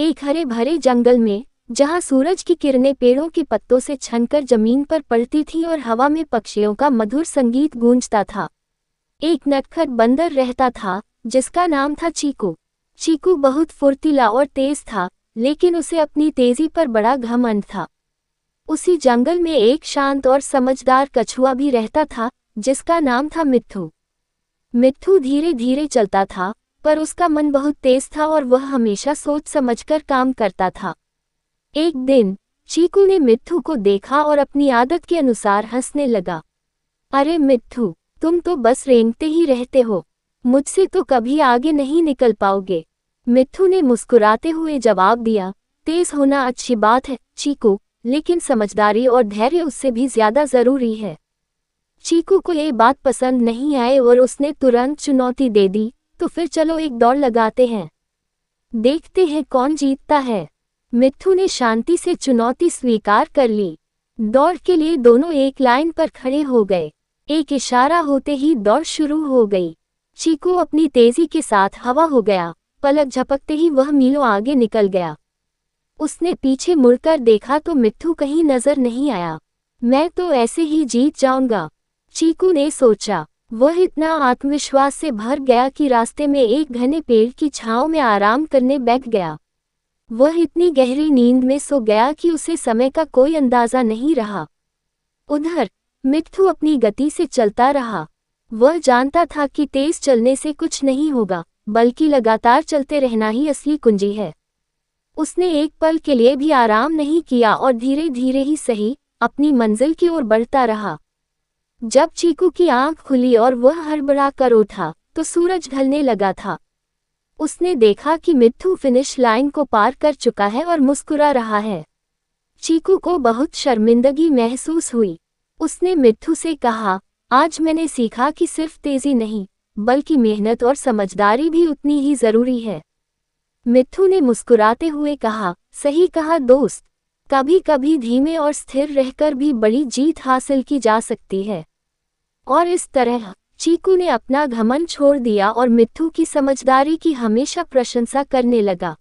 एक हरे भरे जंगल में, जहां सूरज की किरणें पेड़ों के पत्तों से छनकर जमीन पर पड़ती थीं और हवा में पक्षियों का मधुर संगीत गूंजता था, एक नटखट बंदर रहता था जिसका नाम था चीकू। चीकू बहुत फुर्तीला और तेज था, लेकिन उसे अपनी तेजी पर बड़ा घमंड था। उसी जंगल में एक शांत और समझदार कछुआ भी रहता था, जिसका नाम था मिट्ठू। मिट्ठू धीरे धीरे चलता था, पर उसका मन बहुत तेज था और वह हमेशा सोच समझकर काम करता था। एक दिन चीकू ने मिट्ठू को देखा और अपनी आदत के अनुसार हंसने लगा। अरे मिट्ठू, तुम तो बस रेंगते ही रहते हो, मुझसे तो कभी आगे नहीं निकल पाओगे। मिट्ठू ने मुस्कुराते हुए जवाब दिया, तेज होना अच्छी बात है चीकू, लेकिन समझदारी और धैर्य उससे भी ज्यादा जरूरी है। चीकू को ये बात पसंद नहीं आई और उसने तुरंत चुनौती दे दी, तो फिर चलो एक दौड़ लगाते हैं, देखते हैं कौन जीतता है। मिट्ठू ने शांति से चुनौती स्वीकार कर ली। दौड़ के लिए दोनों एक लाइन पर खड़े हो गए। एक इशारा होते ही दौड़ शुरू हो गई। चीकू अपनी तेजी के साथ हवा हो गया, पलक झपकते ही वह मीलों आगे निकल गया। उसने पीछे मुड़कर देखा तो मिट्ठू कहीं नजर नहीं आया। मैं तो ऐसे ही जीत जाऊंगा, चीकू ने सोचा। वह इतना आत्मविश्वास से भर गया कि रास्ते में एक घने पेड़ की छांव में आराम करने बैठ गया। वह इतनी गहरी नींद में सो गया कि उसे समय का कोई अंदाजा नहीं रहा। उधर मिट्ठू अपनी गति से चलता रहा। वह जानता था कि तेज चलने से कुछ नहीं होगा, बल्कि लगातार चलते रहना ही असली कुंजी है। उसने एक पल के लिए भी आराम नहीं किया और धीरे धीरे ही सही अपनी मंजिल की ओर बढ़ता रहा। जब चीकू की आंख खुली और वह हड़बड़ा कर उठा, तो सूरज ढलने लगा था। उसने देखा कि मिट्ठू फिनिश लाइन को पार कर चुका है और मुस्कुरा रहा है। चीकू को बहुत शर्मिंदगी महसूस हुई। उसने मिट्ठू से कहा, आज मैंने सीखा कि सिर्फ तेजी नहीं, बल्कि मेहनत और समझदारी भी उतनी ही जरूरी है। मिट्ठू ने मुस्कुराते हुए कहा, सही कहा दोस्त, कभी कभी धीमे और स्थिर रहकर भी बड़ी जीत हासिल की जा सकती है। और इस तरह चीकू ने अपना घमंड छोड़ दिया और मिट्ठू की समझदारी की हमेशा प्रशंसा करने लगा।